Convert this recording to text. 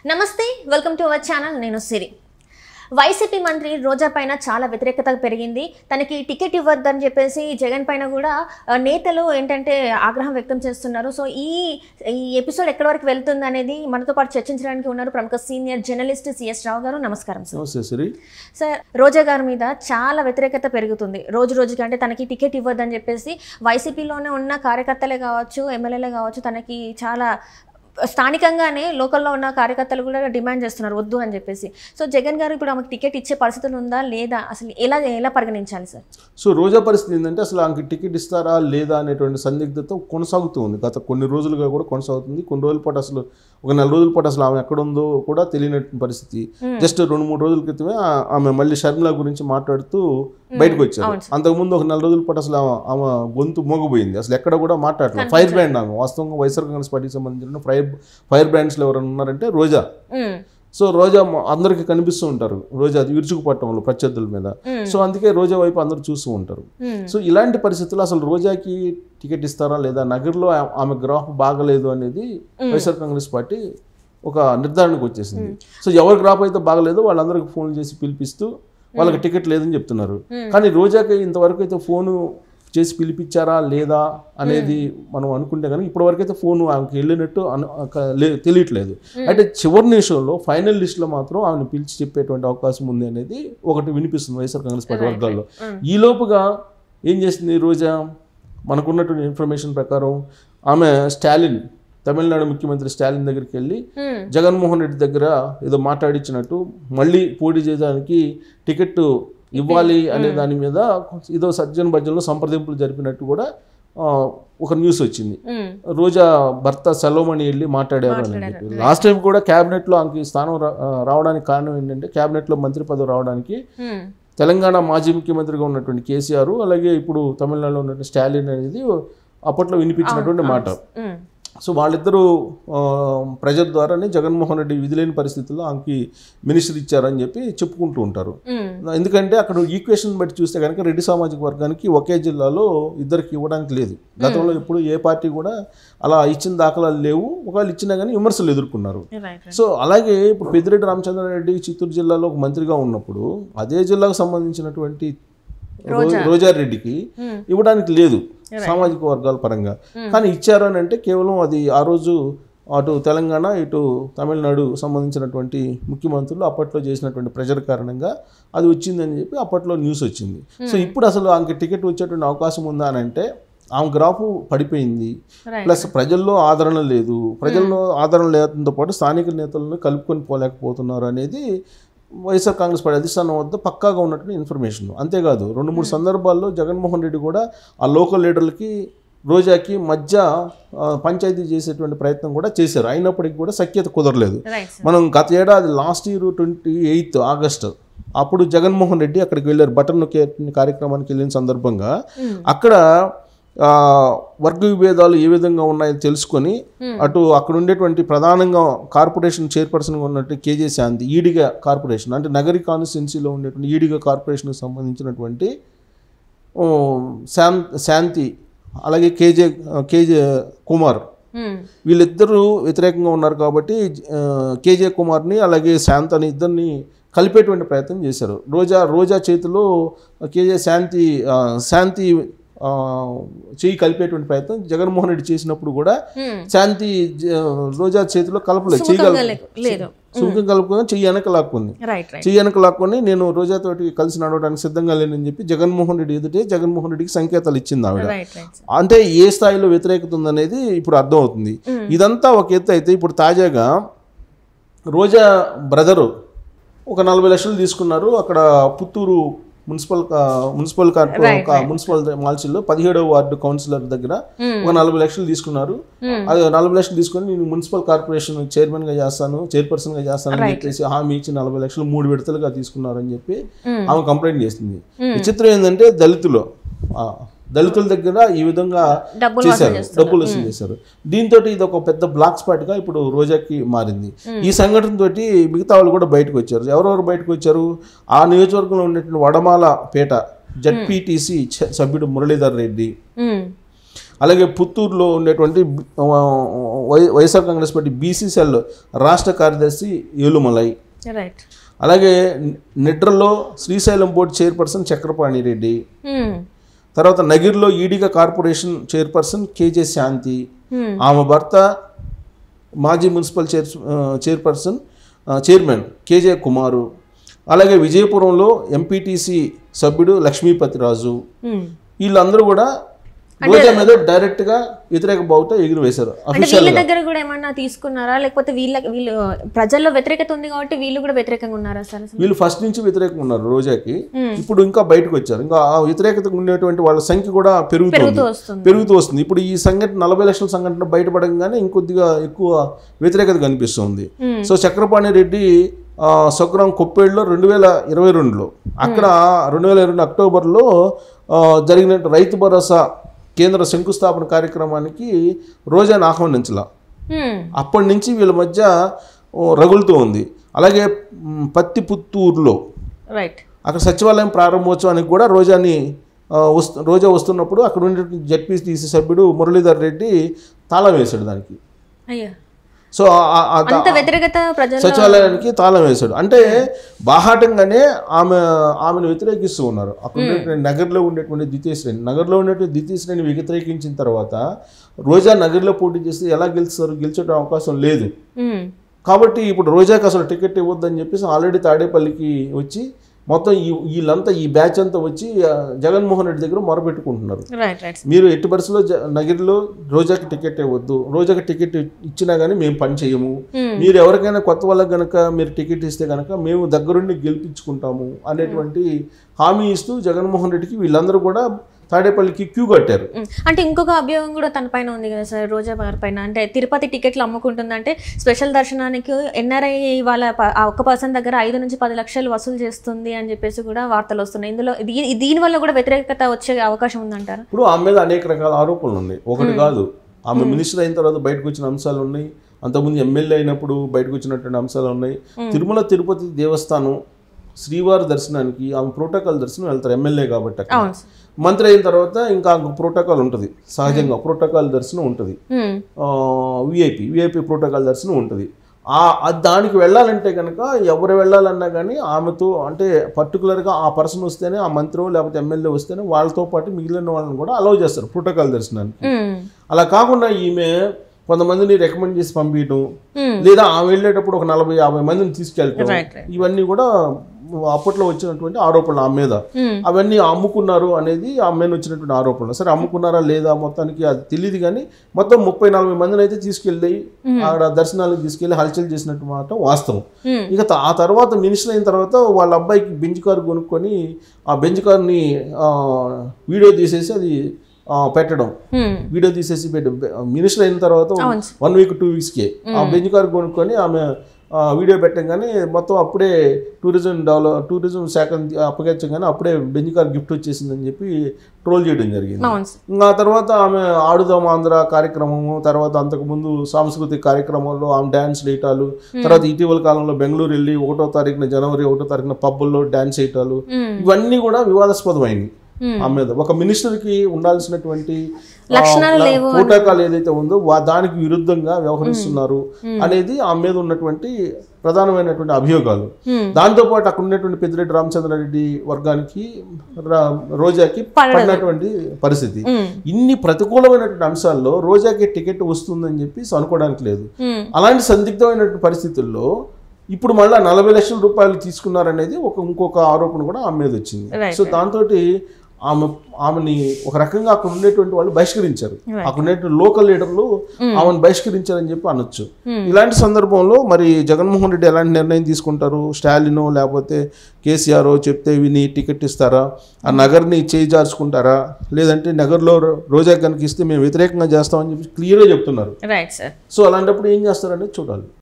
నమస్తే welcome to our channel నేను సిరి YCP మంత్రి రోజా పైన చాలా వ్యతిరేకత పెరిగింది తనకి టికెట్ ఇవ్వద్దని చెప్పేసి జగన్ పైన కూడా నేతలు ఏంటంటే ఆగ్రహం వ్యక్తం చేస్తున్నారు సో ఈ ఎపిసోడ్ ఎక్కడి వరకు వెళ్తుంది అనేది మనతో పాటు చర్చించడానికి ఉన్నారు ప్రముఖ సీనియర్ జర్నలిస్ట్ సిఎస్ రావు గారు నమస్కారం సార్ రోజా గారి మీద చాలా వ్యతిరేకత పెరుగుతుంది రోజు రోజుకి అంటే తనకి టికెట్ ఇవ్వద్దని చెప్పేసి వైసీపీలోనే ఉన్న కార్యకర్తలే కావచ్చు ఎమ్మెల్యేలే కావచ్చు తనకి చాలా స్థానికంగానే లోకల్లో ఉన్న కార్యకర్తలు కూడా డిమాండ్ చేస్తున్నారు వద్దు అని చెప్పేసి సో జగన్ గారు ఇప్పుడు ఆమెకు టికెట్ ఇచ్చే పరిస్థితులు ఉందా లేదా అసలు ఎలా పరిగణించాలి సార్ సో రోజా పరిస్థితి ఏంటంటే అసలు ఆమెకి టికెట్ ఇస్తారా లేదా అనేటువంటి సందిగ్ధత కొనసాగుతూ ఉంది గత కొన్ని రోజులుగా కూడా కొనసాగుతుంది కొన్ని రోజుల పాటు అసలు ఒక 4 రోజుల పాటు అసలు ఆమె ఎక్కడుందో కూడా తెలియనటువంటి పరిస్థితి జస్ట్ 2-3 రోజుల క్రితమే ఆమె మళ్ళీ షర్మిల గురించి మాట్లాడుతూ బయటకు వచ్చారు అంతకుముందు ఒక 4 రోజుల పాటు అసలు ఆమె గొంతు మోగపోయింది అసలు ఎక్కడ కూడా మాట్లాడలేదు ఫైర్ బ్రాండ్ ఆమె వాస్తవంగా వైఎస్ఆర్ కాంగ్రెస్ పార్టీకి సంబంధించిన ఫైర్ బ్రాండ్స్లో ఎవరైనా ఉన్నారంటే రోజా సో రోజా అందరికి కనిపిస్తూ ఉంటారు రోజా అది విరుచుకుపట్టడంలో ప్రత్యర్థుల మీద సో అందుకే రోజా వైపు అందరూ చూస్తూ ఉంటారు సో ఇలాంటి పరిస్థితుల్లో అసలు రోజాకి టికెట్ ఇస్తారా లేదా నగర్లో ఆమె గ్రాఫ్ బాగలేదు అనేది వైఎస్ఆర్ కాంగ్రెస్ పార్టీ ఒక నిర్ధారణకు వచ్చేసింది సో ఎవరి గ్రాఫ్ అయితే బాగలేదో వాళ్ళందరికీ ఫోన్ చేసి పిలిపిస్తూ వాళ్ళకి టికెట్ లేదని చెప్తున్నారు కానీ రోజాకి ఇంతవరకు అయితే ఫోను చేసి పిలిపించారా లేదా అనేది మనం అనుకుంటే కానీ ఇప్పటివరకు అయితే ఫోన్ ఆమెకి వెళ్ళినట్టు తెలియట్లేదు అంటే చివరి నిమిషంలో ఫైనల్ లిస్ట్లో మాత్రం ఆమెను పిలిచి చెప్పేటువంటి అవకాశం ఉంది అనేది ఒకటి వినిపిస్తుంది వైఎస్ఆర్ కాంగ్రెస్ పార్టీ వర్గాల్లో ఈ లోపుగా ఏం చేసింది రోజా మనకున్నటువంటి ఇన్ఫర్మేషన్ ప్రకారం ఆమె స్టాలిన్ తమిళనాడు ముఖ్యమంత్రి స్టాలిన్ దగ్గరికి వెళ్ళి జగన్మోహన్ రెడ్డి దగ్గర ఏదో మాట్లాడించినట్టు మళ్ళీ పోటీ చేయడానికి టికెట్ ఇవ్వాలి అనే దాని మీద ఏదో సజ్జన భజ్జనలో సంప్రదింపులు జరిపినట్టు కూడా ఒక న్యూస్ వచ్చింది రోజా భర్త సెలవుమణి వెళ్ళి మాట్లాడారు అని చెప్పి లాస్ట్ టైం కూడా క్యాబినెట్లో ఆమెకి స్థానం రావడానికి కారణం ఏంటంటే క్యాబినెట్లో మంత్రి పదవి రావడానికి తెలంగాణ మాజీ ముఖ్యమంత్రిగా ఉన్నటువంటి కేసీఆర్ అలాగే ఇప్పుడు తమిళనాడులో ఉన్నటువంటి స్టాలిన్ అనేది అప్పట్లో వినిపించినటువంటి మాట సో వాళ్ళిద్దరూ ప్రెజర్ ద్వారానే జగన్మోహన్ రెడ్డి విధిలేని పరిస్థితుల్లో ఆమెకి మినిస్టర్ ఇచ్చారని చెప్పి చెప్పుకుంటూ ఉంటారు ఎందుకంటే అక్కడ ఈక్వేషన్ బట్టి చూస్తే కనుక రెడ్డి సామాజిక వర్గానికి ఒకే జిల్లాలో ఇద్దరికి ఇవ్వడానికి లేదు గతంలో ఇప్పుడు ఏ పార్టీ కూడా అలా ఇచ్చిన దాఖలాలు లేవు ఒకవేళ ఇచ్చినా కానీ విమర్శలు ఎదుర్కొన్నారు సో అలాగే ఇప్పుడు పెద్దిరెడ్డి రామచంద్రారెడ్డి చిత్తూరు జిల్లాలో ఒక మంత్రిగా ఉన్నప్పుడు అదే జిల్లాకు సంబంధించినటువంటి రోజారెడ్డికి ఇవ్వడానికి లేదు సామాజిక వర్గాల పరంగా కానీ ఇచ్చారు అని అంటే కేవలం అది ఆ రోజు అటు తెలంగాణ ఇటు తమిళనాడు సంబంధించినటువంటి ముఖ్యమంత్రులు అప్పట్లో చేసినటువంటి ప్రెజర్ కారణంగా అది వచ్చిందని చెప్పి అప్పట్లో న్యూస్ వచ్చింది సో ఇప్పుడు అసలు ఆమెకి టికెట్ వచ్చేటువంటి అవకాశం ఉందా అని అంటే ఆమె గ్రాఫ్ పడిపోయింది ప్లస్ ప్రజల్లో ఆదరణ లేదు ప్రజల్లో ఆదరణ లేదంతో పాటు స్థానిక నేతలను కలుపుకొని పోలేకపోతున్నారు అనేది వైఎస్ఆర్ కాంగ్రెస్ పార్టీ అధిష్టానం వద్ద పక్కాగా ఉన్నటువంటి ఇన్ఫర్మేషన్ అంతేకాదు 2-3 సందర్భాల్లో జగన్మోహన్ రెడ్డి కూడా ఆ లోకల్ లీడర్లకి రోజాకి మధ్య పంచాయతీ చేసేటువంటి ప్రయత్నం కూడా చేశారు అయినప్పటికీ కూడా సఖ్యత కుదరలేదు మనం గత ఏడాది లాస్ట్ ఇయర్ 28 ఆగస్టు అప్పుడు జగన్మోహన్ రెడ్డి అక్కడికి వెళ్ళారు బటన్ నొక్కే కార్యక్రమానికి వెళ్ళిన సందర్భంగా అక్కడ వర్గ విభేదాలు ఏ విధంగా ఉన్నాయో తెలుసుకొని అటు అక్కడ ఉండేటువంటి ప్రధానంగా కార్పొరేషన్ చైర్పర్సన్గా ఉన్నట్టు కేజే శాంతి ఈడిగా కార్పొరేషన్ అంటే నగరి కాన్స్టిట్యున్సీలో ఉండేటువంటి ఈడిగా కార్పొరేషన్కి సంబంధించినటువంటి శాంతి అలాగే కేజే కుమార్ వీళ్ళిద్దరూ వ్యతిరేకంగా ఉన్నారు కాబట్టి కేజే కుమార్ని అలాగే శాంత్ అని ఇద్దరిని కలిపేటువంటి ప్రయత్నం చేశారు రోజా చేతిలో కేజే శాంతి చెయ్యి కలిపేటువంటి ప్రయత్నం జగన్మోహన్ రెడ్డి చేసినప్పుడు కూడా శాంతి రోజా చేతిలో కలపలేదు సుముఖం కలుపుకొని చెయ్యి వెనక లాక్కొని నేను రోజాతోటి కలిసి నడవడానికి సిద్ధంగా లేనని చెప్పి జగన్మోహన్ రెడ్డి ఎదుటే జగన్మోహన్ రెడ్డికి సంకేతాలు ఇచ్చింది ఆవిడ అంటే ఏ స్థాయిలో వ్యతిరేకత ఉందనేది ఇప్పుడు అర్థమవుతుంది ఇదంతా ఒక ఎత్తు అయితే ఇప్పుడు తాజాగా రోజా బ్రదరు ఒక 40 లక్షలు తీసుకున్నారు అక్కడ పుత్తూరు మున్సిపల్ మాల్సిల్లో 17వ వార్డు కౌన్సిలర్ దగ్గర ఒక 40 లక్షలు తీసుకున్నారు అది 40 లక్షలు తీసుకొని నేను మున్సిపల్ కార్పొరేషన్ చైర్మన్ గా చేస్తాను చైర్పర్సన్ గా చేస్తాను అని చెప్పేసి హామీ ఇచ్చి 40 లక్షలు 3 విడతలుగా తీసుకున్నారని చెప్పి ఆమె కంప్లైంట్ చేస్తుంది విచిత్రం ఏంటంటే దళితుల దగ్గర ఈ విధంగా చేశారు డబ్బులు వసూలు చేశారు దీంతో ఇది ఒక పెద్ద బ్లాక్ స్పాట్ గా ఇప్పుడు రోజాకి మారింది ఈ సంఘటన తోటి మిగతా వాళ్ళు కూడా బయటకు వచ్చారు ఎవరెవరు బయటకు వచ్చారు ఆ నియోజకవర్గంలో ఉండేటువంటి వడమాల పేట జడ్పీటీసీ సభ్యుడు మురళీధర్ రెడ్డి అలాగే పుత్తూరులో ఉండేటువంటి YSR Congress party BC cell రాష్ట్ర కార్యదర్శి ఏలుమలై, రైట్. అలాగే నిడ్రలో శ్రీశైలం బోర్డు చైర్పర్సన్ చక్రపాణి రెడ్డి, తర్వాత నగిరిలో ఈడిగా కార్పొరేషన్ చైర్పర్సన్ కేజే శాంతి, ఆమె భర్త మాజీ మున్సిపల్ చైర్మన్ కేజే కుమారు, అలాగే విజయపురంలో ఎంపీటీసీ సభ్యుడు లక్ష్మీపతిరాజు, వీళ్ళందరూ కూడా రోజా మీద డైరెక్ట్ గా వ్యతిరేక బావుట ఎగురవేశారు. వీళ్ళ దగ్గర కూడా ఏమన్నా తీసుకున్నారా, లేకపోతే వీళ్ళు ప్రజల్లో వ్యతిరేకత ఉంది కాబట్టి వీళ్ళు కూడా వ్యతిరేకంగా ఉన్నారా సార్? వీళ్ళు ఫస్ట్ నుంచి వ్యతిరేకంగా ఉన్నారు రోజాకి, ఇప్పుడు ఇంకా బయటకు వచ్చారు. ఇంకా ఆ వ్యతిరేకత ఉండేటువంటి వాళ్ళ సంఖ్య కూడా పెరుగుతూ వస్తుంది. ఇప్పుడు ఈ సంఘటన 40 లక్షల సంఘటన బయటపడగానే ఇంకొద్దిగా ఎక్కువ వ్యతిరేకత కనిపిస్తుంది. సో చక్రపాణి రెడ్డి స్వగ్రాం కొప్పేడులో 2022లో అక్కడ 2022 అక్టోబర్లో జరిగిన రైతు భరోసా కేంద్ర శంకుస్థాపన కార్యక్రమానికి రోజాను ఆహ్వానించాల. అప్పటి నుంచి వీళ్ళ మధ్య రగులుతూ ఉంది. అలాగే పుత్తూరులో అక్కడ సచివాలయం ప్రారంభోత్సవానికి కూడా రోజా వస్తున్నప్పుడు అక్కడ ఉండే జెడ్పీటీసీ సభ్యుడు మురళీధర్ రెడ్డి తాళం వేశాడు దానికి. సో సచివాలయానికి తాళం వేశాడు. అంటే బాహాటంగానే ఆమెను వ్యతిరేకిస్తూ ఉన్నారు. అక్కడ నగర్లో ఉండేటువంటి ద్వితీయ శ్రేణి వ్యతిరేకించిన తర్వాత రోజా నగర్లో పోటీ చేస్తే ఎలా గెలిచే అవకాశం లేదు. కాబట్టి ఇప్పుడు రోజాకి అసలు టికెట్ ఇవ్వద్దని చెప్పేసి ఆల్రెడీ తాడేపల్లికి వచ్చి మొత్తం వీళ్ళంతా ఈ బ్యాచ్ అంతా వచ్చి జగన్మోహన్ రెడ్డి దగ్గర మొరపెట్టుకుంటున్నారు. మీరు ఎట్టి పరిస్థితుల్లో నగిరిలో రోజాకి టికెట్ ఇవ్వద్దు, రోజాకి టికెట్ ఇచ్చినా కానీ మేము పని చేయము, మీరు ఎవరికైనా కొత్త వాళ్ళకి కనుక మీరు టికెట్ ఇస్తే కనుక మేము దగ్గరుండి గెలిపించుకుంటాము అనేటువంటి హామీ ఇస్తూ జగన్మోహన్ రెడ్డికి వీళ్ళందరూ కూడా తాడేపల్లికి క్యూ కట్టారు. అంటే ఇంకొక అభియోగం కూడా తన పైన ఉంది కదా సార్, రోజా గారి పైన. అంటే తిరుపతి టికెట్లు అమ్ముకుంటుందంటే స్పెషల్ దర్శనానికి ఎన్ఆర్ఐ వాళ్ళ ఒక్క పర్సన్ దగ్గర 5 నుంచి 10 లక్షలు వసూలు చేస్తుంది అని చెప్పేసి కూడా వార్తలు వస్తున్నాయి. ఇందులో దీనివల్ల కూడా వ్యతిరేకత వచ్చే అవకాశం ఉందంటారు? ఇప్పుడు ఆమె మీద అనేక రకాల ఆరోపణలు ఉన్నాయి. ఒకటి కాదు, ఆమె మినిస్టర్ అయిన తర్వాత బయటకు వచ్చిన అంశాలు ఉన్నాయి, అంతకుముందు ఎమ్మెల్యే అయినప్పుడు బయటకు వచ్చినటువంటి అంశాలు ఉన్నాయి. తిరుమల తిరుపతి దేవస్థానం శ్రీవారి దర్శనానికి ఆమె ప్రోటోకాల్ దర్శనం వెళ్తారు, ఎమ్మెల్యే కాబట్టి. మంత్రి అయిన తర్వాత ఇంకా ప్రోటోకాల్ ఉంటుంది, సహజంగా ప్రోటోకాల్ దర్శనం ఉంటుంది, విఐపి ప్రోటోకాల్ దర్శనం ఉంటుంది. దానికి వెళ్ళాలంటే కనుక ఎవరు వెళ్ళాలన్నా కానీ ఆమెతో, అంటే పర్టికులర్గా ఆ పర్సన్ వస్తేనే, ఆ మంత్రి లేకపోతే ఎమ్మెల్యే వస్తేనే వాళ్ళతో పాటు మిగిలిన వాళ్ళని కూడా అలౌ చేస్తారు ప్రోటోకాల్ దర్శనానికి. అలా కాకుండా ఈమె కొంతమందిని రికమెండ్ చేసి పంపించడం, లేదా ఆమె వెళ్ళేటప్పుడు ఒక 40-50 మందిని తీసుకెళ్ళటం, ఇవన్నీ కూడా అప్పట్లో వచ్చినటువంటి ఆరోపణలు ఆమె మీద. అవన్నీ అమ్ముకున్నారు అనేది ఆమె మీద వచ్చినటువంటి ఆరోపణలు. సరే అమ్ముకున్నారా లేదా మొత్తానికి అది తెలియదు, కానీ మొత్తం 30-40 మందిని అయితే తీసుకెళ్ళి ఆడ దర్శనాలకు తీసుకెళ్లి హల్చల్ చేసినట్టు మాట వాస్తవం. ఇక ఆ తర్వాత మినిస్టర్ అయిన తర్వాత వాళ్ళ అబ్బాయికి బెంజ్ కారు కొనుక్కొని ఆ బెంజ్ కార్ని వీడియో తీసేసి అది పెట్టడం, వీడియో తీసేసి మినిస్టర్ అయిన తర్వాత 1 వీక్ 2 వీక్స్కి ఆ బెంజ్ కారు కొనుక్కొని ఆమె వీడియో పెట్టంగానే మొత్తం అప్పుడే టూరిజం శాఖ అప్పగించగానే అప్పుడే బెంజ్ కార్ గిఫ్ట్ వచ్చేసిందని చెప్పి ట్రోల్ చేయడం జరిగింది. ఇంకా తర్వాత ఆమె ఆడుదాం ఆంధ్ర కార్యక్రమము, తర్వాత అంతకుముందు సాంస్కృతిక కార్యక్రమాల్లో ఆమె డ్యాన్స్ వేయటాలు, తర్వాత ఇటీవల కాలంలో బెంగళూరు వెళ్ళి జనవరి 1వ తారీఖున పబ్బుల్లో డ్యాన్స్ వేయటాలు, ఇవన్నీ కూడా వివాదాస్పదమైనవి. ఆమె మీద ఒక మినిస్టర్కి ఉండాల్సినటువంటి ప్రోటోకాల్ ఏదైతే ఉందో దానికి విరుద్ధంగా వ్యవహరిస్తున్నారు అనేది ఆమె మీద ఉన్నటువంటి ప్రధానమైనటువంటి అభియోగాలు. దాంతోపాటు అక్కడ ఉన్నటువంటి పెద్దిరెడ్డి రామచంద్రారెడ్డి వర్గానికి, రోజాకి పడినటువంటి పరిస్థితి. ఇన్ని ప్రతికూలమైనటువంటి అంశాల్లో రోజాకి టికెట్ వస్తుందని చెప్పి అనుకోవడానికి లేదు. అలాంటి సందిగ్ధమైనటువంటి పరిస్థితుల్లో ఇప్పుడు మళ్ళీ 40 లక్షల రూపాయలు తీసుకున్నారనేది ఇంకొక ఆరోపణ కూడా ఆమె మీద వచ్చింది. సో దాంతో ఆమెని ఒక రకంగా అక్కడ ఉండేటువంటి వాళ్ళు బహిష్కరించారు, అక్కడ ఉండేటువంటి లోకల్ లీడర్లు ఆమెను బహిష్కరించారని చెప్పి అనొచ్చు. ఇలాంటి సందర్భంలో మరి జగన్మోహన్ రెడ్డి ఎలాంటి నిర్ణయం తీసుకుంటారు? స్టాలినో లేకపోతే కేసీఆర్ చెప్తే విని టికెట్ ఇస్తారా? ఆ నగర్ని చేజార్చుకుంటారా? లేదంటే నగర్లో రోజా కనుక ఇస్తే మేము వ్యతిరేకంగా చేస్తామని చెప్పి క్లియర్గా చెప్తున్నారు. సో అలాంటప్పుడు ఏం చేస్తారనేది చూడాలి.